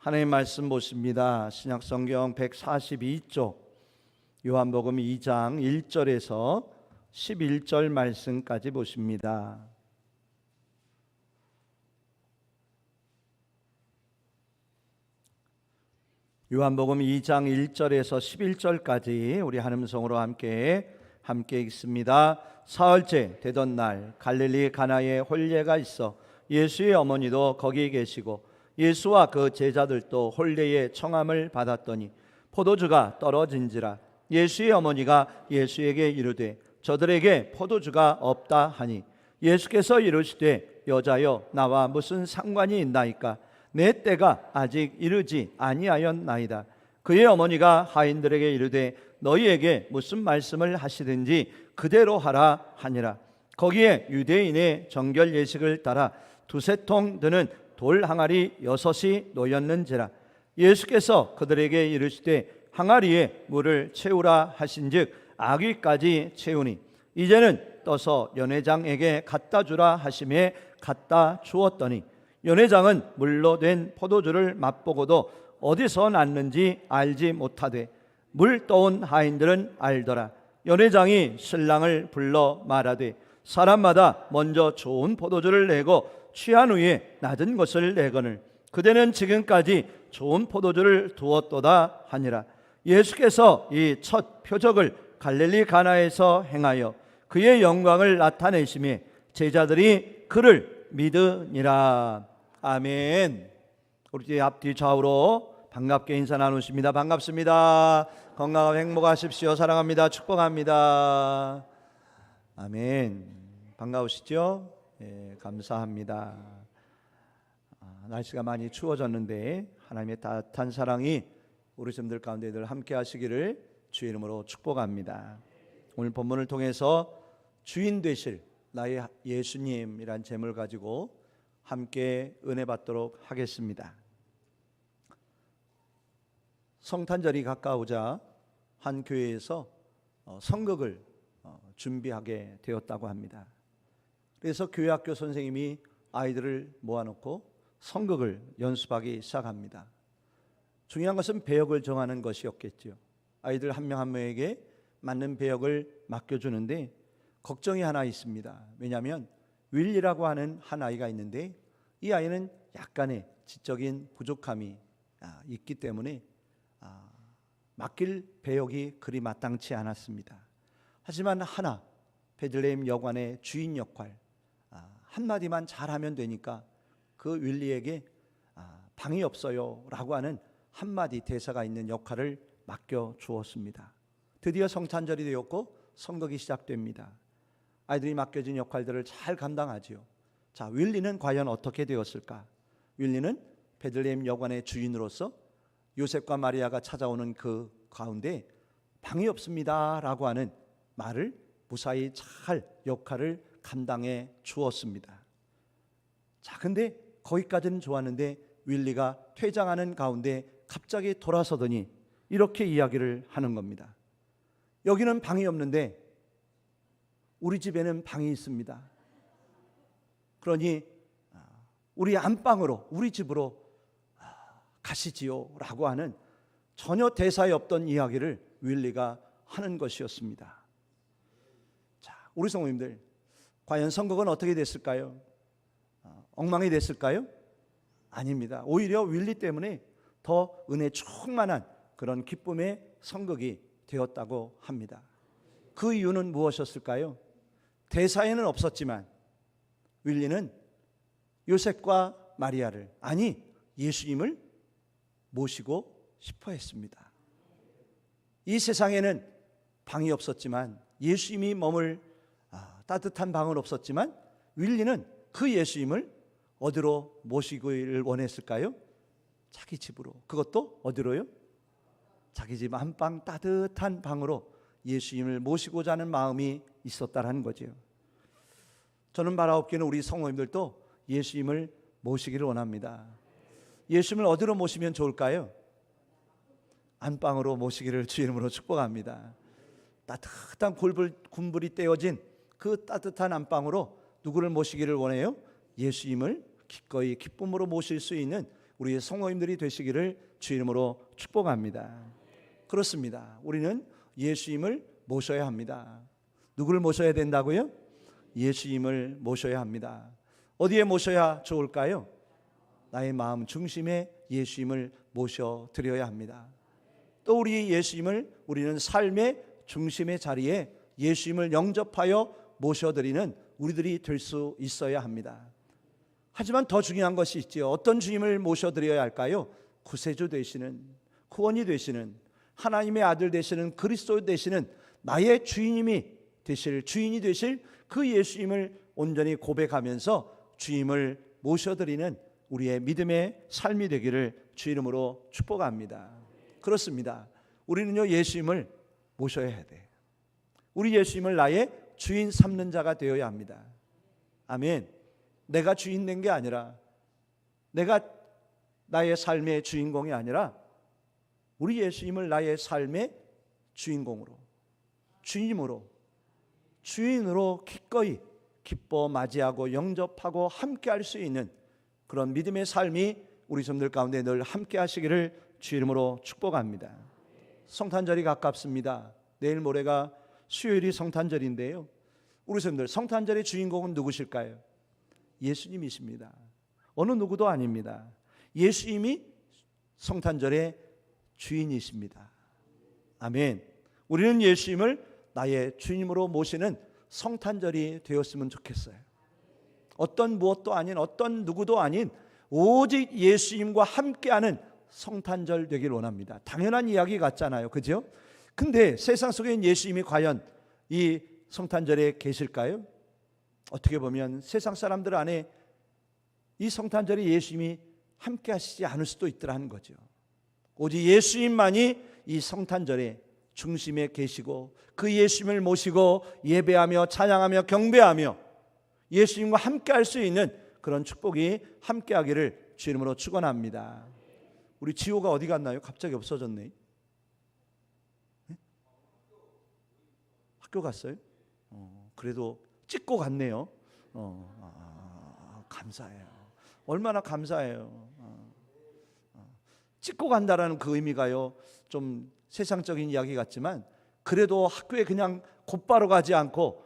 하나님 말씀 보십니다. 신약성경 142쪽 요한복음 2장 1절에서 11절 말씀까지 보십니다. 요한복음 2장 1절에서 11절까지 우리 한음성으로 함께 읽습니다. 사흘째 되던 날 갈릴리 가나에 혼례가 있어 예수의 어머니도 거기 계시고 예수와 그 제자들도 혼례의 청함을 받았더니 포도주가 떨어진지라. 예수의 어머니가 예수에게 이르되 저들에게 포도주가 없다 하니 예수께서 이르시되 여자여 나와 무슨 상관이 있나이까? 내 때가 아직 이르지 아니하였나이다. 그의 어머니가 하인들에게 이르되 너희에게 무슨 말씀을 하시든지 그대로 하라 하니라. 거기에 유대인의 정결 예식을 따라 두세 통 드는 돌 항아리 6이 놓였는지라. 예수께서 그들에게 이르시되 항아리에 물을 채우라 하신즉 아귀까지 채우니 이제는 떠서 연회장에게 갖다 주라 하심에 갖다 주었더니 연회장은 물로 된 포도주를 맛보고도 어디서 났는지 알지 못하되 물 떠온 하인들은 알더라. 연회장이 신랑을 불러 말하되 사람마다 먼저 좋은 포도주를 내고 취한 후에 낮은 것을 내거늘 그대는 지금까지 좋은 포도주를 두었도다 하니라. 예수께서 이 첫 표적을 갈릴리 가나에서 행하여 그의 영광을 나타내심에 제자들이 그를 믿으니라. 아멘. 우리 앞뒤 좌우로 반갑게 인사 나누십니다. 반갑습니다. 건강하고 행복하십시오. 사랑합니다. 축복합니다. 아멘. 반가우시죠? 예, 감사합니다. 날씨가 많이 추워졌는데 하나님의 따뜻한 사랑이 우리 점들 가운데 늘 함께 하시기를 주의 이름으로 축복합니다. 오늘 본문을 통해서 주인 되실 나의 예수님이란 제목을 가지고 함께 은혜 받도록 하겠습니다. 성탄절이 가까우자 한 교회에서 성극을 준비하게 되었다고 합니다. 그래서 교회 학교 선생님이 아이들을 모아놓고 성극을 연습하기 시작합니다. 중요한 것은 배역을 정하는 것이었겠죠. 아이들 한 명 한 명에게 맞는 배역을 맡겨주는데 걱정이 하나 있습니다. 왜냐하면 윌리라고 하는 한 아이가 있는데 이 아이는 약간의 지적인 부족함이 있기 때문에 맡길 배역이 그리 마땅치 않았습니다. 하지만 하나 베들레헴 여관의 주인 역할 한마디만 잘하면 되니까 그 윌리에게 방이 없어요 라고 하는 한마디 대사가 있는 역할을 맡겨 주었습니다. 드디어 성탄절이 되었고 성극이 시작됩니다. 아이들이 맡겨진 역할들을 잘 감당하지요. 자, 윌리는 과연 어떻게 되었을까? 윌리는 베들레헴 여관의 주인으로서 요셉과 마리아가 찾아오는 그 가운데 방이 없습니다 라고 하는 말을 무사히 잘 역할을 감당해 주었습니다. 자, 근데 거기까지는 좋았는데 윌리가 퇴장하는 가운데 갑자기 돌아서더니 이렇게 이야기를 하는 겁니다. 여기는 방이 없는데 우리 집에는 방이 있습니다. 그러니 우리 안방으로 우리 집으로 가시지요 라고 하는 전혀 대사에 없던 이야기를 윌리가 하는 것이었습니다. 자, 우리 성도님들 과연 성극은 어떻게 됐을까요? 엉망이 됐을까요? 아닙니다. 오히려 윌리 때문에 더 은혜 충만한 그런 기쁨의 성극이 되었다고 합니다. 그 이유는 무엇이었을까요? 대사에는 없었지만 윌리는 요셉과 마리아를 아니 예수님을 모시고 싶어 했습니다. 이 세상에는 방이 없었지만 예수님이 머물 따뜻한 방은 없었지만 윌리는 그 예수님을 어디로 모시기를 원했을까요? 자기 집으로. 그것도 어디로요? 자기 집 안방 따뜻한 방으로 예수님을 모시고자 하는 마음이 있었다는 거죠. 저는 바라옵기는 우리 성도님들도 예수님을 모시기를 원합니다. 예수님을 어디로 모시면 좋을까요? 안방으로 모시기를 주의 이름으로 축복합니다. 따뜻한 군불이 떼어진 그 따뜻한 안방으로 누구를 모시기를 원해요? 예수님을 기꺼이 기쁨으로 모실 수 있는 우리 성도님들이 되시기를 주 이름으로 축복합니다. 그렇습니다. 우리는 예수님을 모셔야 합니다. 누구를 모셔야 된다고요? 예수님을 모셔야 합니다. 어디에 모셔야 좋을까요? 나의 마음 중심에 예수님을 모셔드려야 합니다. 또 우리 예수님을 우리는 삶의 중심의 자리에 예수님을 영접하여 모셔드리는 우리들이 될 수 있어야 합니다. 하지만 더 중요한 것이 있지요. 어떤 주님을 모셔드려야 할까요? 구세주 되시는, 구원이 되시는, 하나님의 아들 되시는, 그리스도 되시는 나의 주인이 되실 그 예수님을 온전히 고백하면서 주님을 모셔드리는 우리의 믿음의 삶이 되기를 주 이름으로 축복합니다. 그렇습니다. 우리는요, 예수님을 모셔야 돼. 우리 예수님을 나의 주인 삼는 자가 되어야 합니다. 아멘. 내가 주인 된 게 아니라, 내가 나의 삶의 주인공이 아니라 우리 예수님을 나의 삶의 주인공으로, 주인으로, 주인으로 기꺼이 기뻐 맞이하고 영접하고 함께 할 수 있는 그런 믿음의 삶이 우리 성도들 가운데 늘 함께 하시기를 주 이름으로 축복합니다. 성탄절이 가깝습니다. 내일 모레가 수요일이 성탄절인데요, 우리 성도들 성탄절의 주인공은 누구실까요? 예수님이십니다. 어느 누구도 아닙니다. 예수님이 성탄절의 주인이십니다. 아멘. 우리는 예수님을 나의 주님으로 모시는 성탄절이 되었으면 좋겠어요. 어떤 무엇도 아닌, 어떤 누구도 아닌 오직 예수님과 함께하는 성탄절 되길 원합니다. 당연한 이야기 같잖아요, 그죠? 근데 세상 속에 예수님이 과연 이 성탄절에 계실까요? 어떻게 보면 세상 사람들 안에 이 성탄절에 예수님이 함께 하시지 않을 수도 있더라는 거죠. 오직 예수님만이 이 성탄절의 중심에 계시고 그 예수님을 모시고 예배하며 찬양하며 경배하며 예수님과 함께 할 수 있는 그런 축복이 함께 하기를 주 이름으로 축원합니다. 우리 지호가 어디 갔나요? 갑자기 없어졌네. 네? 학교 갔어요? 그래도 찍고 갔네요. 감사해요. 얼마나 감사해요. 찍고 간다라는 그 의미가요, 좀 세상적인 이야기 같지만 그래도 학교에 그냥 곧바로 가지 않고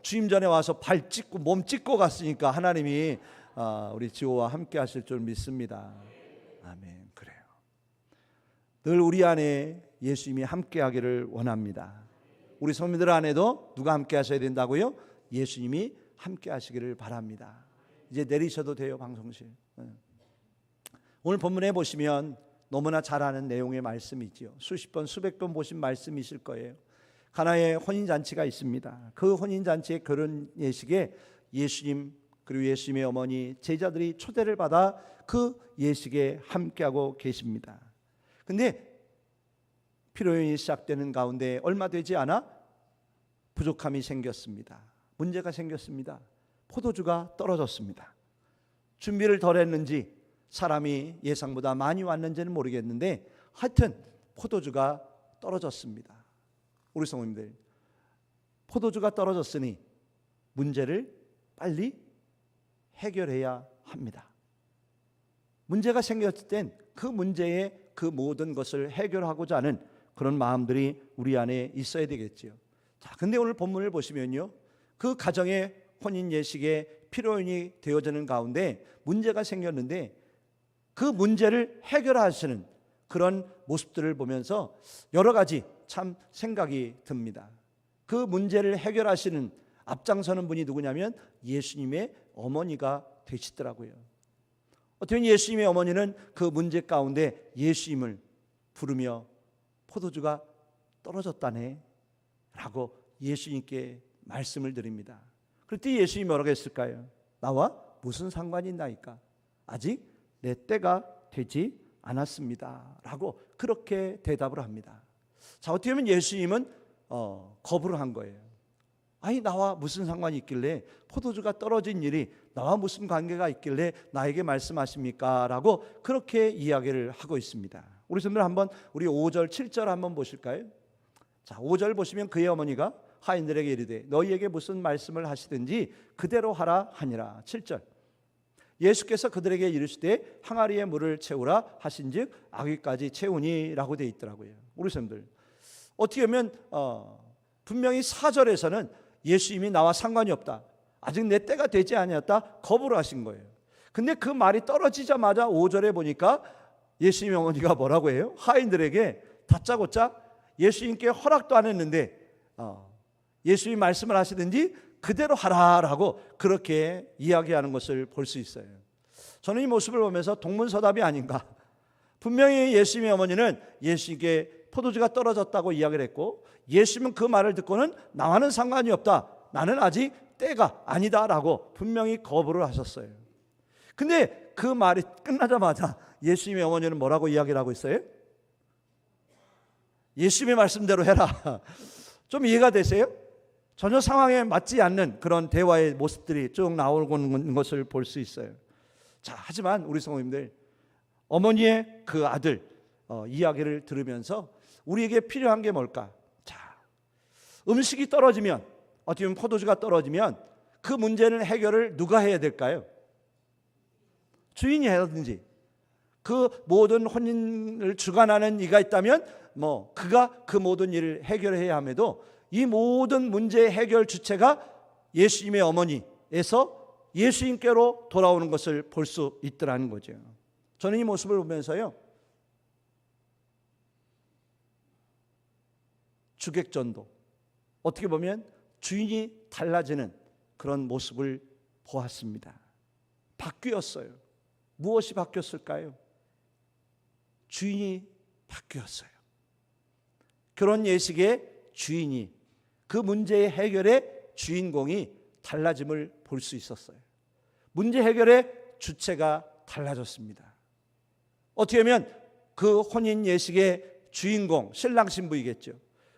주임 전에 와서 발 찢고 몸 찢고 갔으니까 하나님이 우리 지호와 함께 하실 줄 믿습니다. 아멘. 그래요. 늘 우리 안에 예수님이 함께 하기를 원합니다. 우리 성민들 안에도 누가 함께 하셔야 된다고요? 예수님이 함께 하시기를 바랍니다. 이제 내리셔도 돼요, 방송실. 오늘 본문에 보시면 너무나 잘 아는 내용의 말씀이지요. 수십 번 수백 번 보신 말씀이실 거예요. 가나의 혼인잔치가 있습니다. 그 혼인잔치의 결혼 예식에 예수님 그리고 예수님의 어머니 제자들이 초대를 받아 그 예식에 함께하고 계십니다. 근데 피로연이 시작되는 가운데 얼마 되지 않아 부족함이 생겼습니다. 문제가 생겼습니다. 포도주가 떨어졌습니다. 준비를 덜 했는지 사람이 예상보다 많이 왔는지는 모르겠는데 하여튼 포도주가 떨어졌습니다. 우리 성도님들, 포도주가 떨어졌으니 문제를 빨리 해결해야 합니다. 문제가 생겼을 땐 그 문제의 그 모든 것을 해결하고자 하는 그런 마음들이 우리 안에 있어야 되겠지요. 자, 근데 오늘 본문을 보시면요, 그 가정의 혼인 예식에 피로연이 되어지는 가운데 문제가 생겼는데 그 문제를 해결하시는 그런 모습들을 보면서 여러 가지 참 생각이 듭니다. 그 문제를 해결하시는 앞장서는 분이 누구냐면 예수님의 어머니가 되시더라고요. 어떻게 예수님의 어머니는 그 문제 가운데 예수님을 부르며 포도주가 떨어졌다네 라고 예수님께 말씀을 드립니다. 그때 예수님이 뭐라고 했을까요? 나와 무슨 상관이 있나이까? 아직 내 때가 되지 않았습니다 라고 그렇게 대답을 합니다. 자, 어떻게 보면 예수님은 거부를 한 거예요. 아니, 나와 무슨 상관이 있길래, 포도주가 떨어진 일이 나와 무슨 관계가 있길래 나에게 말씀하십니까? 라고 그렇게 이야기를 하고 있습니다. 우리 선생님 한번 우리 5절 7절 한번 보실까요? 자, 5절 보시면 그의 어머니가 하인들에게 이르되 너희에게 무슨 말씀을 하시든지 그대로 하라 하니라. 7절 예수께서 그들에게 이르시되 항아리에 물을 채우라 하신즉 아귀까지 채우니라고 되어 있더라고요. 우리 선생님들 어떻게 보면 분명히 4절에서는 예수님이 나와 상관이 없다, 아직 내 때가 되지 아니었다 거부를 하신 거예요. 근데 그 말이 떨어지자마자 5절에 보니까 예수님의 어머니가 뭐라고 해요? 하인들에게 다짜고짜 예수님께 허락도 안 했는데 예수님이 말씀을 하시든지 그대로 하라라고 그렇게 이야기하는 것을 볼 수 있어요. 저는 이 모습을 보면서 동문서답이 아닌가. 분명히 예수님의 어머니는 예수님께 포도주가 떨어졌다고 이야기를 했고, 예수님은 그 말을 듣고는 나와는 상관이 없다, 나는 아직 때가 아니다라고 분명히 거부를 하셨어요. 근데 그 말이 끝나자마자 예수님의 어머니는 뭐라고 이야기를 하고 있어요? 예수님의 말씀대로 해라. 좀 이해가 되세요? 전혀 상황에 맞지 않는 그런 대화의 모습들이 쭉 나오는 것을 볼 수 있어요. 자, 하지만 우리 성도님들, 어머니의 그 아들 이야기를 들으면서 우리에게 필요한 게 뭘까? 자, 음식이 떨어지면, 어떻게 보면 포도주가 떨어지면 그 문제는 해결을 누가 해야 될까요? 주인이 해야든지, 그 모든 혼인을 주관하는 이가 있다면 그가 그 모든 일을 해결해야 함에도 이 모든 문제의 해결 주체가 예수님의 어머니에서 예수님께로 돌아오는 것을 볼 수 있더라는 거죠. 저는 이 모습을 보면서요, 주객전도, 어떻게 보면 주인이 달라지는 그런 모습을 보았습니다. 바뀌었어요. 무엇이 바뀌었을까요? 주인이 바뀌었어요. 결혼 예식의 주인이, 그 문제의 해결의 주인공이 달라짐을 볼 수 있었어요. 문제 해결의 주체가 달라졌습니다. 어떻게 보면 그 혼인 예식의 주인공, 신랑 신부이겠죠.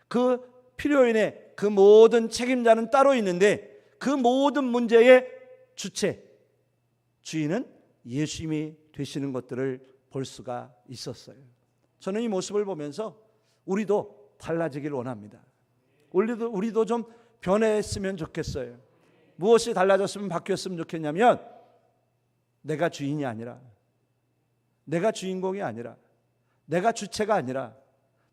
그 필요인의 그 모든 책임자는 따로 있는데 그 모든 문제의 주체, 주인은 예수님이 되시는 것들을 볼 수가 있었어요. 저는 이 모습을 보면서 우리도 달라지길 원합니다. 우리도 좀 변했으면 좋겠어요. 무엇이 달라졌으면, 바뀌었으면 좋겠냐면, 내가 주인이 아니라, 내가 주인공이 아니라, 내가 주체가 아니라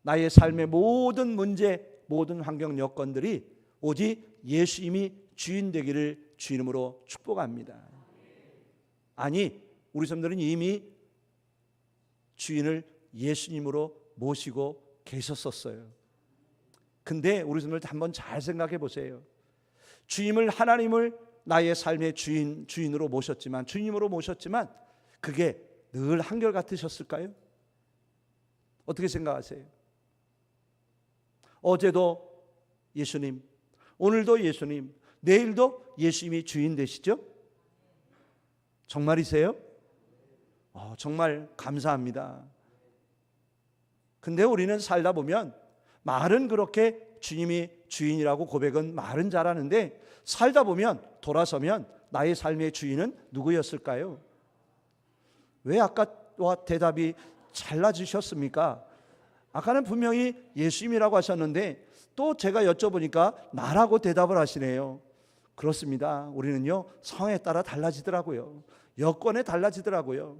나의 삶의 모든 문제, 모든 환경 여건들이 오직 예수님이 주인 되기를 주 이름으로 축복합니다. 아니, 우리 사람들은 이미 주인을 예수님으로 모시고 계셨었어요. 근데 우리 사람들 한번 잘 생각해 보세요. 주님을, 하나님을 나의 삶의 주인으로 모셨지만, 주님으로 모셨지만 그게 늘 한결같으셨을까요? 어떻게 생각하세요? 어제도 예수님, 오늘도 예수님, 내일도 예수님이 주인 되시죠? 정말이세요? 정말 감사합니다. 근데 우리는 살다 보면 말은 그렇게 주님이 주인이라고 고백은 말은 잘하는데, 살다 보면, 돌아서면 나의 삶의 주인은 누구였을까요? 왜 아까와 대답이 달라지셨습니까? 아까는 분명히 예수님이라고 하셨는데 또 제가 여쭤보니까 나라고 대답을 하시네요. 그렇습니다. 우리는요, 상황에 따라 달라지더라고요. 여건에 달라지더라고요.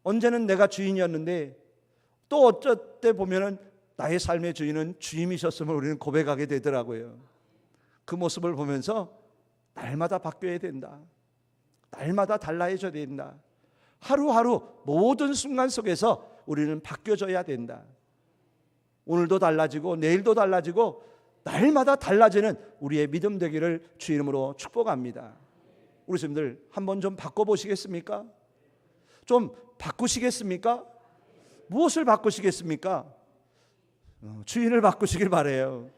언제는 내가 주인이었는데 또 어쩔 때 보면은 나의 삶의 주인은 주님이셨음을 우리는 고백하게 되더라고요. 그 모습을 보면서 날마다 바뀌어야 된다, 날마다 달라져야 된다, 하루하루 모든 순간 속에서 우리는 바뀌어져야 된다. 오늘도 달라지고 내일도 달라지고 날마다 달라지는 우리의 믿음 되기를 주 이름으로 축복합니다. 우리 스님들 한번 좀 바꿔보시겠습니까? 좀 바꾸시겠습니까? 무엇을 바꾸시겠습니까? 주인을 바꾸시길 바라요.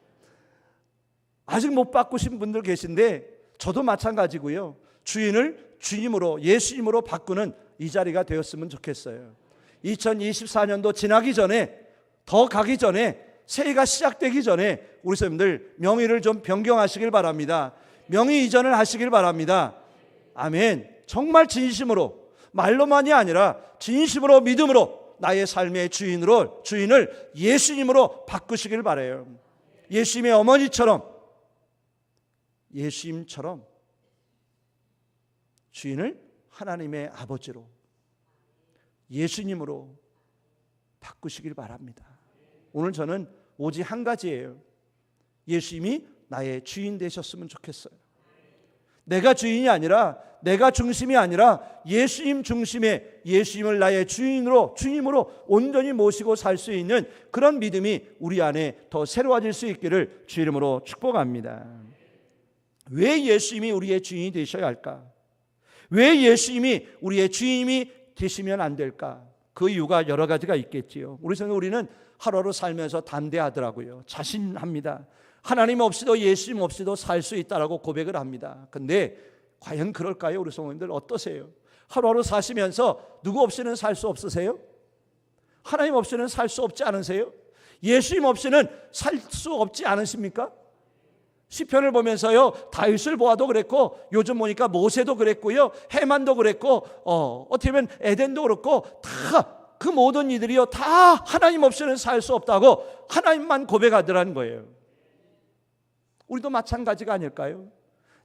아직 못 바꾸신 분들 계신데 저도 마찬가지고요. 주인을 주님으로, 예수님으로 바꾸는 이 자리가 되었으면 좋겠어요. 2024년도 지나기 전에, 더 가기 전에, 새해가 시작되기 전에 우리 선생님들 명의를 좀 변경하시길 바랍니다. 명의 이전을 하시길 바랍니다. 아멘. 정말 진심으로, 말로만이 아니라 진심으로, 믿음으로 나의 삶의 주인을 예수님으로 바꾸시길 바라요. 예수님의 어머니처럼, 예수님처럼 주인을 하나님의 아버지로, 예수님으로 바꾸시길 바랍니다. 오늘 저는 오직 한 가지예요. 예수님이 나의 주인 되셨으면 좋겠어요. 내가 주인이 아니라, 내가 중심이 아니라 예수님 중심의, 예수님을 나의 주님으로 온전히 모시고 살 수 있는 그런 믿음이 우리 안에 더 새로워질 수 있기를 주 이름으로 축복합니다. 왜 예수님이 우리의 주인이 되셔야 할까? 왜 예수님이 우리의 주인이 되시면 안 될까? 그 이유가 여러 가지가 있겠지요. 우리는 하루하루 살면서 담대하더라고요. 자신합니다. 하나님 없이도 예수님 없이도 살 수 있다라고 고백을 합니다. 근데 과연 그럴까요? 우리 성도님들 어떠세요? 하루하루 사시면서 누구 없이는 살 수 없으세요? 하나님 없이는 살 수 없지 않으세요? 예수님 없이는 살 수 없지 않으십니까? 시편을 보면서요, 다윗을 보아도 그랬고, 요즘 보니까 모세도 그랬고요, 해만도 그랬고, 어떻게 보면 에덴도 그렇고, 다 그 모든 이들이요, 다 하나님 없이는 살 수 없다고 하나님만 고백하더라는 거예요. 우리도 마찬가지가 아닐까요?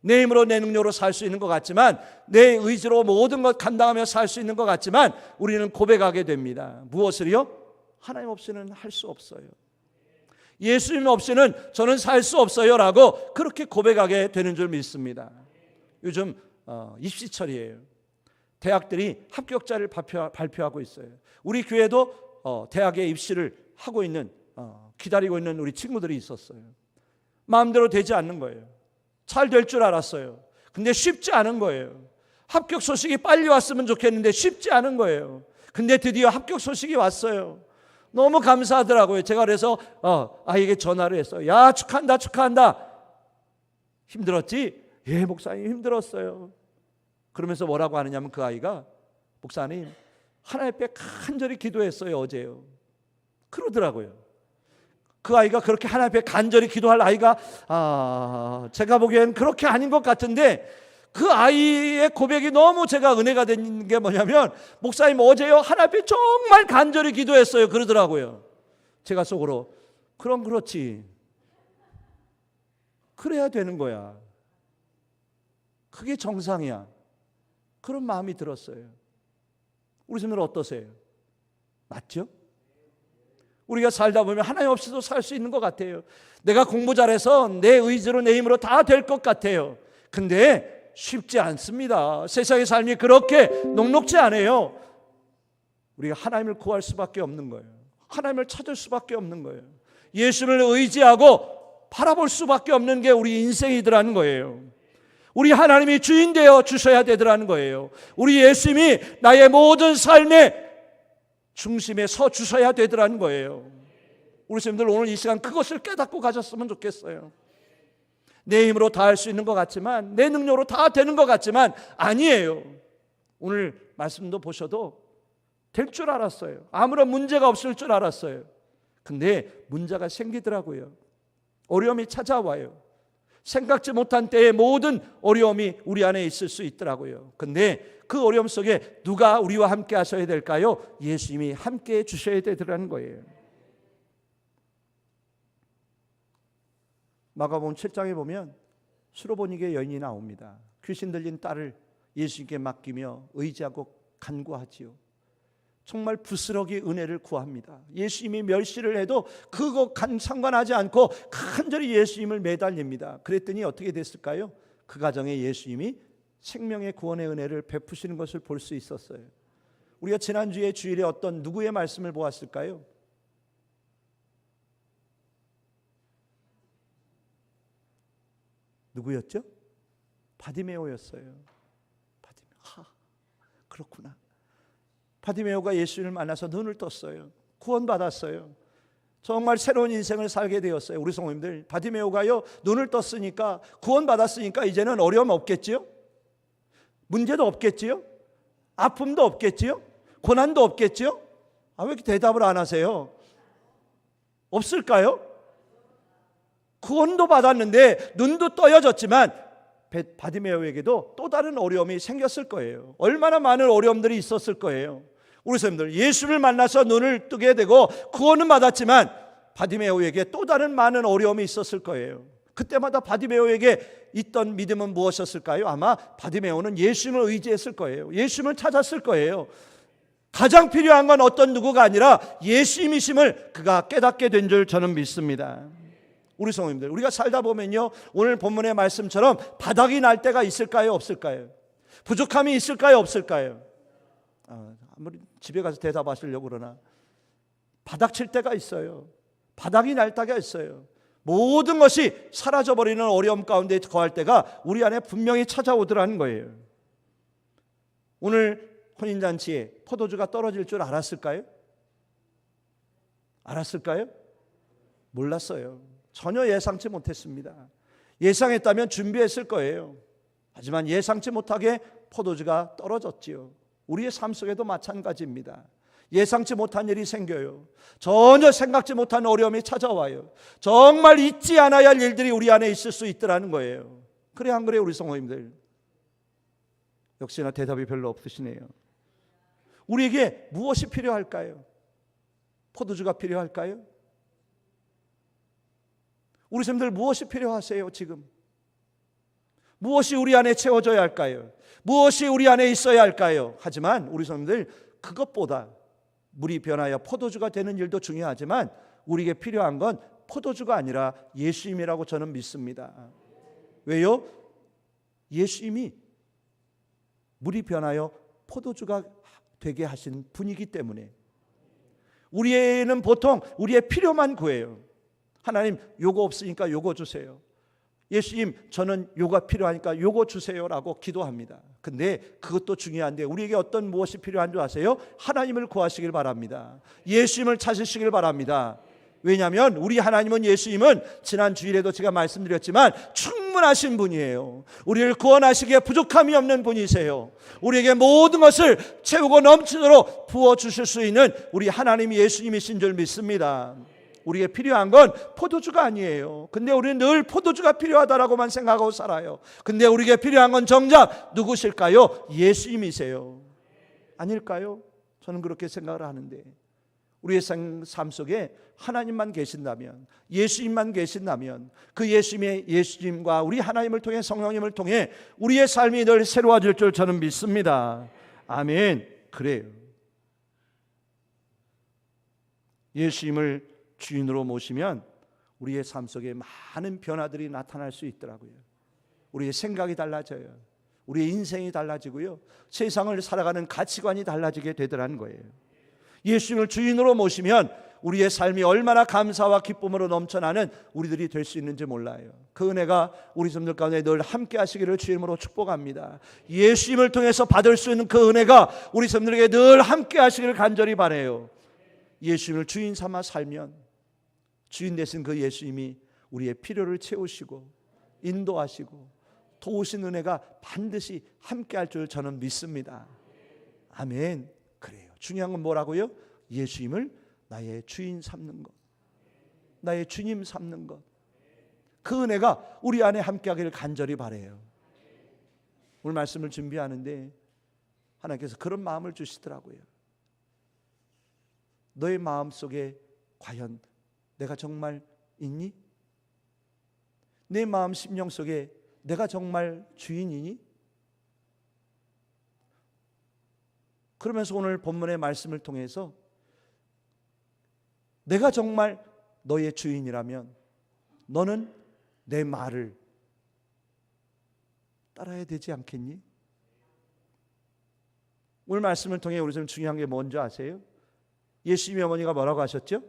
내 힘으로 내 능력으로 살 수 있는 것 같지만, 내 의지로 모든 것 감당하며 살 수 있는 것 같지만, 우리는 고백하게 됩니다. 무엇을요? 하나님 없이는 할 수 없어요. 예수님 없이는 저는 살 수 없어요 라고 그렇게 고백하게 되는 줄 믿습니다. 요즘 입시철이에요. 대학들이 합격자를 발표하고 있어요. 우리 교회도 대학에 입시를 하고 있는, 기다리고 있는 우리 친구들이 있었어요. 마음대로 되지 않는 거예요. 잘 될 줄 알았어요. 근데 쉽지 않은 거예요. 합격 소식이 빨리 왔으면 좋겠는데 쉽지 않은 거예요. 근데 드디어 합격 소식이 왔어요. 너무 감사하더라고요. 제가 그래서 아이에게 전화를 했어요. 야, 축하한다, 축하한다. 힘들었지? 예, 목사님 힘들었어요. 그러면서 뭐라고 하느냐면 그 아이가, 목사님 하나님 앞에 간절히 기도했어요 어제요. 그러더라고요. 그 아이가 그렇게 하나님 앞에 간절히 기도할 아이가 제가 보기엔 그렇게 아닌 것 같은데, 그 아이의 고백이 너무 제가 은혜가 된 게 뭐냐면, 목사님 어제요 하나님 앞에 정말 간절히 기도했어요 그러더라고요. 제가 속으로, 그럼 그렇지, 그래야 되는 거야, 그게 정상이야, 그런 마음이 들었어요. 우리 분들은 어떠세요? 맞죠? 우리가 살다 보면 하나님 없이도 살 수 있는 것 같아요. 내가 공부 잘해서 내 의지로 내 힘으로 다 될 것 같아요. 근데 쉽지 않습니다. 세상의 삶이 그렇게 녹록지 않아요. 우리가 하나님을 구할 수밖에 없는 거예요. 하나님을 찾을 수밖에 없는 거예요. 예수를 의지하고 바라볼 수밖에 없는 게 우리 인생이더라는 거예요. 우리 하나님이 주인 되어 주셔야 되더라는 거예요. 우리 예수님이 나의 모든 삶의 중심에 서 주셔야 되더라는 거예요. 우리 선생님들 오늘 이 시간 그것을 깨닫고 가셨으면 좋겠어요. 내 힘으로 다 할 수 있는 것 같지만, 내 능력으로 다 되는 것 같지만 아니에요. 오늘 말씀도 보셔도 될 줄 알았어요. 아무런 문제가 없을 줄 알았어요. 근데 문제가 생기더라고요. 어려움이 찾아와요. 생각지 못한 때에 모든 어려움이 우리 안에 있을 수 있더라고요. 근데 그 어려움 속에 누가 우리와 함께 하셔야 될까요? 예수님이 함께 해 주셔야 되더라는 거예요. 마가복음 7장에 보면 수로보니게 여인이 나옵니다. 귀신 들린 딸을 예수님께 맡기며 의지하고 간구하지요. 정말 부스러기 은혜를 구합니다. 예수님이 멸시를 해도 그거 상관하지 않고 간절히 예수님을 매달립니다. 그랬더니 어떻게 됐을까요? 그 가정에 예수님이 생명의 구원의 은혜를 베푸시는 것을 볼 수 있었어요. 우리가 지난주에 주일에 어떤 누구의 말씀을 보았을까요? 누구였죠? 바디메오였어요. 그렇구나. 바디메오가 예수를 만나서 눈을 떴어요. 구원받았어요. 정말 새로운 인생을 살게 되었어요. 우리 성도님들, 바디메오가요 눈을 떴으니까, 구원받았으니까 이제는 어려움 없겠지요? 문제도 없겠지요? 아픔도 없겠지요? 고난도 없겠지요? 왜 이렇게 대답을 안 하세요? 없을까요? 구원도 받았는데 눈도 떠여졌지만 바디메오에게도 또 다른 어려움이 생겼을 거예요. 얼마나 많은 어려움들이 있었을 거예요. 우리 선생님들, 예수를 만나서 눈을 뜨게 되고 구원은 받았지만 바디메오에게 또 다른 많은 어려움이 있었을 거예요. 그때마다 바디메오에게 있던 믿음은 무엇이었을까요? 아마 바디메오는 예수님을 의지했을 거예요. 예수님을 찾았을 거예요. 가장 필요한 건 어떤 누구가 아니라 예수님이심을 그가 깨닫게 된 줄 저는 믿습니다. 우리 성도님들, 우리가 살다 보면요, 오늘 본문의 말씀처럼 바닥이 날 때가 있을까요? 없을까요? 부족함이 있을까요? 없을까요? 아무리 집에 가서 대답하시려고 그러나 바닥 칠 때가 있어요. 바닥이 날 때가 있어요. 모든 것이 사라져버리는 어려움 가운데 거할 때가 우리 안에 분명히 찾아오더라는 거예요. 오늘 혼인잔치에 포도주가 떨어질 줄 알았을까요? 알았을까요? 몰랐어요. 전혀 예상치 못했습니다. 예상했다면 준비했을 거예요. 하지만 예상치 못하게 포도주가 떨어졌지요. 우리의 삶 속에도 마찬가지입니다. 예상치 못한 일이 생겨요. 전혀 생각지 못한 어려움이 찾아와요. 정말 잊지 않아야 할 일들이 우리 안에 있을 수 있더라는 거예요. 그래 안 그래요, 우리 성도님들? 역시나 대답이 별로 없으시네요. 우리에게 무엇이 필요할까요? 포도주가 필요할까요? 우리 성도들 무엇이 필요하세요 지금? 무엇이 우리 안에 채워져야 할까요? 무엇이 우리 안에 있어야 할까요? 하지만 우리 성도들 그것보다 물이 변하여 포도주가 되는 일도 중요하지만 우리에게 필요한 건 포도주가 아니라 예수님이라고 저는 믿습니다. 왜요? 예수님이 물이 변하여 포도주가 되게 하신 분이기 때문에. 우리는 보통 우리의 필요만 구해요. 하나님 요거 없으니까 요거 주세요. 예수님 저는 요가 필요하니까 요거 주세요라고 기도합니다. 근데 그것도 중요한데 우리에게 어떤 무엇이 필요한 줄 아세요? 하나님을 구하시길 바랍니다. 예수님을 찾으시길 바랍니다. 왜냐하면 우리 하나님은, 예수님은 지난 주일에도 제가 말씀드렸지만 충분하신 분이에요. 우리를 구원하시기에 부족함이 없는 분이세요. 우리에게 모든 것을 채우고 넘치도록 부어주실 수 있는 우리 하나님이 예수님이신 줄 믿습니다. 우리에게 필요한 건 포도주가 아니에요. 근데 우리는 늘 포도주가 필요하다라고만 생각하고 살아요. 근데 우리에게 필요한 건 정작 누구실까요? 예수님이세요. 아닐까요? 저는 그렇게 생각을 하는데, 우리의 삶 속에 하나님만 계신다면, 예수님만 계신다면, 그 예수님과 우리 하나님을 통해, 성령님을 통해 우리의 삶이 늘 새로워질 줄 저는 믿습니다. 아멘. 그래요. 예수님을 주인으로 모시면 우리의 삶 속에 많은 변화들이 나타날 수 있더라고요. 우리의 생각이 달라져요. 우리의 인생이 달라지고요. 세상을 살아가는 가치관이 달라지게 되더라는 거예요. 예수님을 주인으로 모시면 우리의 삶이 얼마나 감사와 기쁨으로 넘쳐나는 우리들이 될 수 있는지 몰라요. 그 은혜가 우리 성도들 가운데 늘 함께 하시기를 주님으로 축복합니다. 예수님을 통해서 받을 수 있는 그 은혜가 우리 성도들에게 늘 함께 하시기를 간절히 바라요. 예수님을 주인 삼아 살면 주인 되신 그 예수님이 우리의 필요를 채우시고 인도하시고 도우신 은혜가 반드시 함께 할 줄 저는 믿습니다. 아멘. 그래요. 중요한 건 뭐라고요? 예수님을 나의 주인 삼는 것, 나의 주님 삼는 것, 그 은혜가 우리 안에 함께 하기를 간절히 바라요. 오늘 말씀을 준비하는데 하나님께서 그런 마음을 주시더라고요. 너의 마음속에 과연 내가 정말 있니? 내 마음 심령 속에 내가 정말 주인이니? 그러면서 오늘 본문의 말씀을 통해서 내가 정말 너의 주인이라면 너는 내 말을 따라야 되지 않겠니? 오늘 말씀을 통해 우리 좀 중요한 게 뭔지 아세요? 예수님의 어머니가 뭐라고 하셨죠?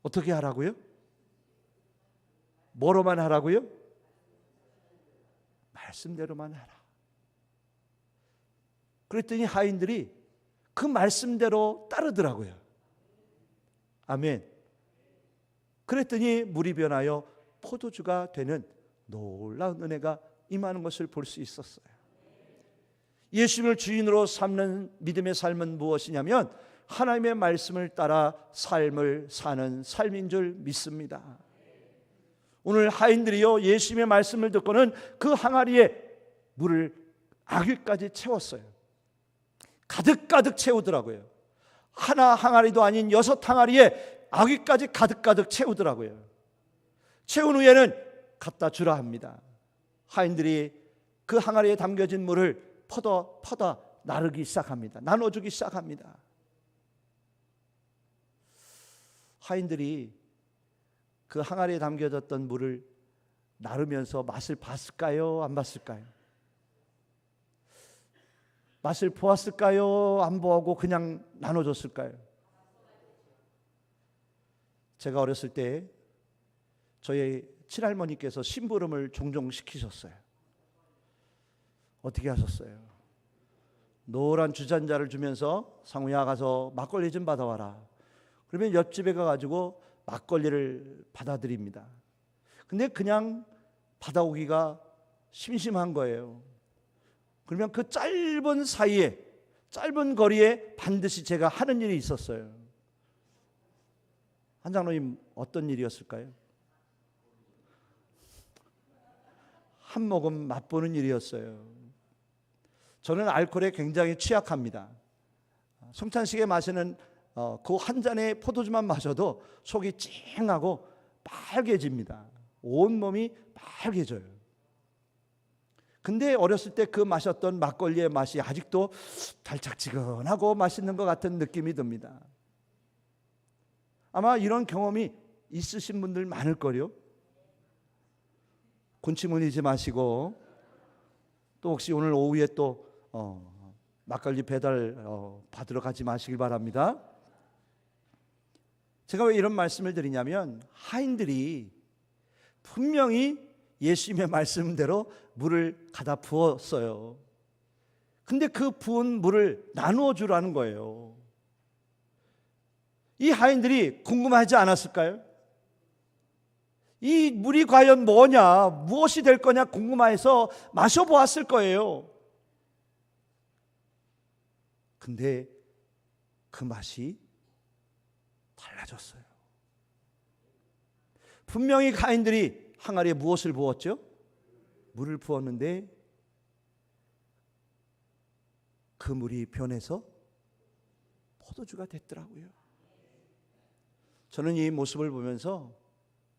어떻게 하라고요? 뭐로만 하라고요? 말씀대로만 하라. 그랬더니 하인들이 그 말씀대로 따르더라고요. 아멘. 그랬더니 물이 변하여 포도주가 되는 놀라운 은혜가 임하는 것을 볼 수 있었어요. 예수님을 주인으로 삼는 믿음의 삶은 무엇이냐면 하나님의 말씀을 따라 삶을 사는 삶인 줄 믿습니다. 오늘 하인들이요, 예수님의 말씀을 듣고는 그 항아리에 물을 아귀까지 채웠어요. 가득가득 채우더라고요. 하나 항아리도 아닌 6 항아리에 아귀까지 가득가득 채우더라고요. 채운 후에는 갖다 주라 합니다. 하인들이 그 항아리에 담겨진 물을 퍼다 나르기 시작합니다. 나눠주기 시작합니다. 하인들이 그 항아리에 담겨졌던 물을 나르면서 맛을 봤을까요? 안 봤을까요? 맛을 보았을까요? 안 보고 그냥 나눠줬을까요? 제가 어렸을 때 저희 친할머니께서 심부름을 종종 시키셨어요. 어떻게 하셨어요? 노란 주전자를 주면서 상우야 가서 막걸리 좀 받아와라. 그러면 옆집에 가가지고 막걸리를 받아들입니다. 근데 그냥 받아오기가 심심한 거예요. 그러면 그 짧은 사이에, 짧은 거리에 반드시 제가 하는 일이 있었어요. 한 장로님, 어떤 일이었을까요? 한 모금 맛보는 일이었어요. 저는 알코올에 굉장히 취약합니다. 성찬식에 마시는 그 한 잔의 포도주만 마셔도 속이 찡하고 빨개집니다. 온몸이 빨개져요. 근데 어렸을 때 그 마셨던 막걸리의 맛이 아직도 달짝지근하고 맛있는 것 같은 느낌이 듭니다. 아마 이런 경험이 있으신 분들 많을 거요. 군침을내지 마시고, 또 혹시 오늘 오후에 또 막걸리 배달 받으러 가지 마시길 바랍니다. 제가 왜 이런 말씀을 드리냐면, 하인들이 분명히 예수님의 말씀대로 물을 가다 부었어요. 근데 그 부은 물을 나누어 주라는 거예요. 이 하인들이 궁금하지 않았을까요? 이 물이 과연 뭐냐, 무엇이 될 거냐 궁금해서 마셔보았을 거예요. 근데 그 맛이 달라졌어요. 분명히 하인들이 항아리에 무엇을 부었죠? 물을 부었는데 그 물이 변해서 포도주가 됐더라고요. 저는 이 모습을 보면서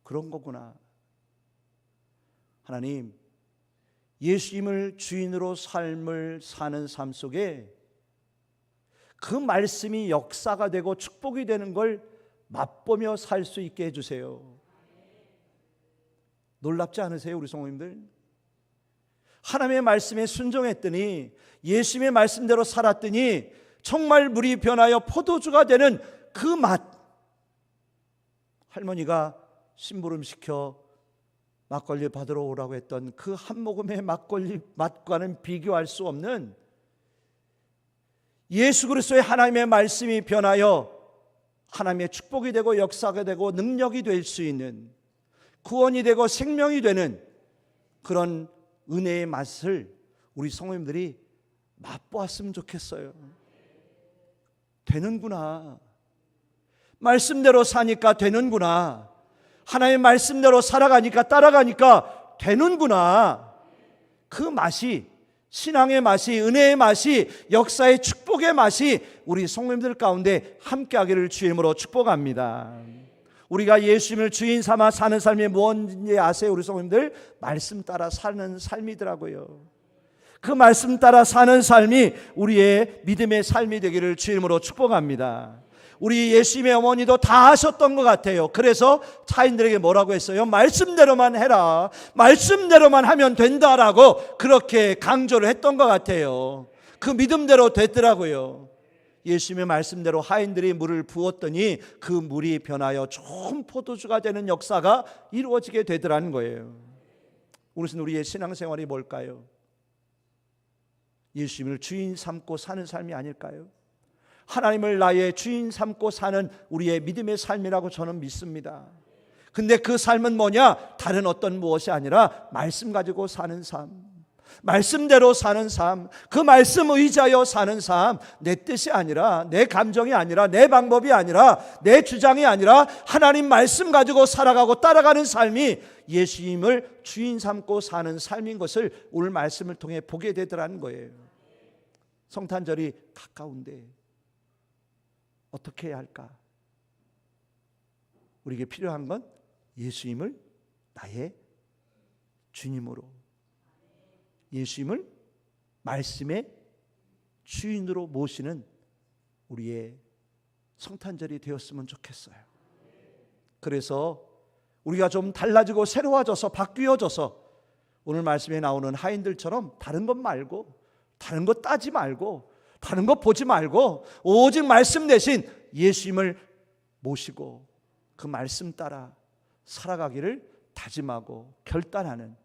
그런 거구나. 하나님, 예수님을 주인으로 삶을 사는 삶 속에 그 말씀이 역사가 되고 축복이 되는 걸 맛보며 살 수 있게 해주세요. 놀랍지 않으세요, 우리 성도님들? 하나님의 말씀에 순종했더니, 예수님의 말씀대로 살았더니 정말 물이 변하여 포도주가 되는 그 맛. 할머니가 심부름 시켜 막걸리 받으러 오라고 했던 그 한 모금의 막걸리 맛과는 비교할 수 없는 예수 그리스도의 하나님의 말씀이 변하여 하나님의 축복이 되고 역사가 되고 능력이 될 수 있는, 구원이 되고 생명이 되는 그런 은혜의 맛을 우리 성도님들이 맛보았으면 좋겠어요. 되는구나. 말씀대로 사니까 되는구나. 하나님의 말씀대로 살아가니까, 따라가니까 되는구나. 그 맛이, 신앙의 맛이, 은혜의 맛이, 역사의 축복의 맛이 우리 성도님들 가운데 함께하기를 주임으로 축복합니다. 우리가 예수님을 주인 삼아 사는 삶이 뭔지 아세요, 우리 성도님들? 말씀 따라 사는 삶이더라고요. 그 말씀 따라 사는 삶이 우리의 믿음의 삶이 되기를 주임으로 축복합니다. 우리 예수님의 어머니도 다 하셨던 것 같아요. 그래서 차인들에게 뭐라고 했어요? 말씀대로만 해라, 말씀대로만 하면 된다라고 그렇게 강조를 했던 것 같아요. 그 믿음대로 됐더라고요. 예수님의 말씀대로 하인들이 물을 부었더니 그 물이 변하여 좋은 포도주가 되는 역사가 이루어지게 되더라는 거예요. 우리의 신앙생활이 뭘까요? 예수님을 주인 삼고 사는 삶이 아닐까요? 하나님을 나의 주인 삼고 사는 우리의 믿음의 삶이라고 저는 믿습니다. 근데 그 삶은 뭐냐? 다른 어떤 무엇이 아니라 말씀 가지고 사는 삶, 말씀대로 사는 삶, 그 말씀 의지하여 사는 삶. 내 뜻이 아니라, 내 감정이 아니라, 내 방법이 아니라, 내 주장이 아니라 하나님 말씀 가지고 살아가고 따라가는 삶이 예수님을 주인 삼고 사는 삶인 것을 오늘 말씀을 통해 보게 되더라는 거예요. 성탄절이 가까운데 어떻게 해야 할까? 우리에게 필요한 건 예수님을 나의 주님으로, 예수님을 말씀의 주인으로 모시는 우리의 성탄절이 되었으면 좋겠어요. 그래서 우리가 좀 달라지고 새로워져서 바뀌어져서 오늘 말씀에 나오는 하인들처럼 다른 것 말고, 다른 것 따지 말고, 다른 것 보지 말고 오직 말씀 대신 예수님을 모시고 그 말씀 따라 살아가기를 다짐하고 결단하는,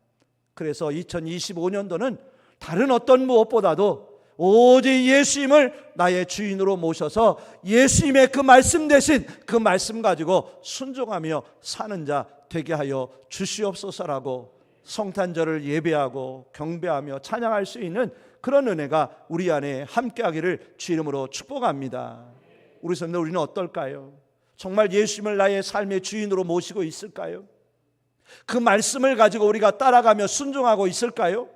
그래서 2025년도는 다른 어떤 무엇보다도 오직 예수님을 나의 주인으로 모셔서 예수님의 그 말씀 대신 그 말씀 가지고 순종하며 사는 자 되게 하여 주시옵소서라고 성탄절을 예배하고 경배하며 찬양할 수 있는 그런 은혜가 우리 안에 함께하기를 주 이름으로 축복합니다. 우리 성도들, 우리는 어떨까요? 정말 예수님을 나의 삶의 주인으로 모시고 있을까요? 그 말씀을 가지고 우리가 따라가며 순종하고 있을까요?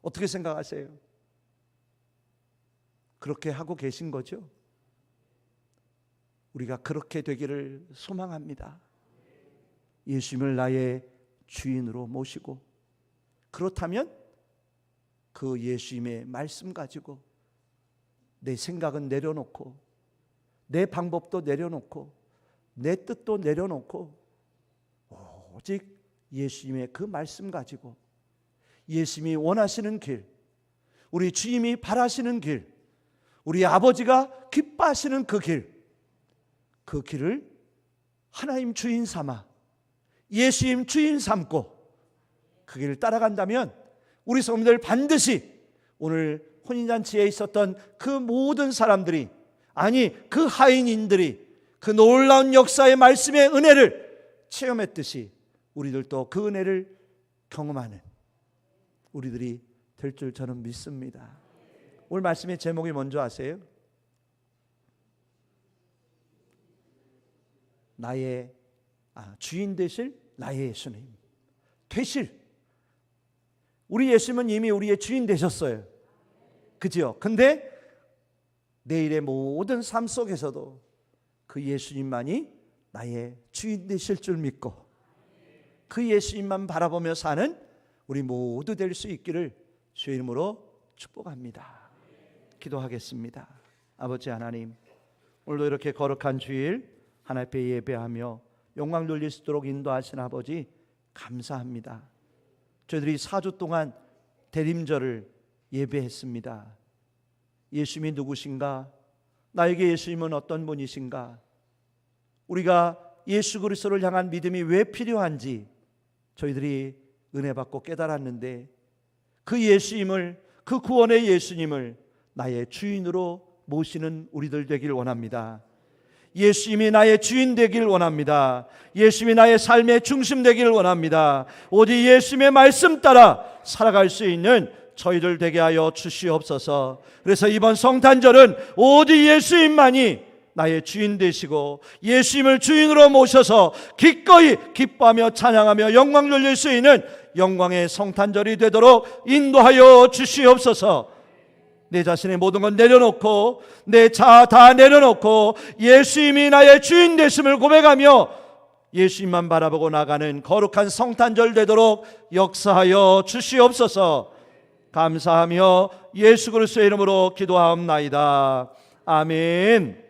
어떻게 생각하세요? 그렇게 하고 계신 거죠? 우리가 그렇게 되기를 소망합니다. 예수님을 나의 주인으로 모시고, 그렇다면 그 예수님의 말씀 가지고 내 생각은 내려놓고, 내 방법도 내려놓고, 내 뜻도 내려놓고 오직 예수님의 그 말씀 가지고 예수님이 원하시는 길, 우리 주님이 바라시는 길, 우리 아버지가 기뻐하시는 그 길을 하나님 주인 삼아 예수님 주인 삼고 그 길을 따라간다면 우리 성도들 반드시 오늘 혼인잔치에 있었던 그 모든 사람들이, 아니 그 하인인들이 그 놀라운 역사의 말씀의 은혜를 체험했듯이 우리들도 그 은혜를 경험하는 우리들이 될 줄 저는 믿습니다. 오늘 말씀의 제목이 뭔지 아세요? 나의 주인 되실 나의 예수님. 되실, 우리 예수님은 이미 우리의 주인 되셨어요. 그죠? 근데 내일의 모든 삶 속에서도 그 예수님만이 나의 주인 되실 줄 믿고 그 예수님만 바라보며 사는 우리 모두 될 수 있기를 주의 이름으로 축복합니다. 기도하겠습니다. 아버지 하나님, 오늘도 이렇게 거룩한 주일 하나님 앞에 예배하며 영광 돌릴 수 있도록 인도하신 아버지 감사합니다. 저희들이 4주 동안 대림절을 예배했습니다. 예수님이 누구신가? 나에게 예수님은 어떤 분이신가? 우리가 예수 그리스도를 향한 믿음이 왜 필요한지 저희들이 은혜 받고 깨달았는데, 그 예수님을, 그 구원의 예수님을 나의 주인으로 모시는 우리들 되길 원합니다. 예수님이 나의 주인 되길 원합니다. 예수님이 나의 삶의 중심 되길 원합니다. 오직 예수님의 말씀 따라 살아갈 수 있는 저희들 되게 하여 주시옵소서. 그래서 이번 성탄절은 오직 예수님만이 나의 주인 되시고 예수님을 주인으로 모셔서 기꺼이 기뻐하며 찬양하며 영광 돌릴 수 있는 영광의 성탄절이 되도록 인도하여 주시옵소서. 내 자신의 모든 건 내려놓고, 내 자아 다 내려놓고 예수님이 나의 주인 되심을 고백하며 예수님만 바라보고 나가는 거룩한 성탄절 되도록 역사하여 주시옵소서. 감사하며 예수 그리스도의 이름으로 기도하옵나이다. 아멘.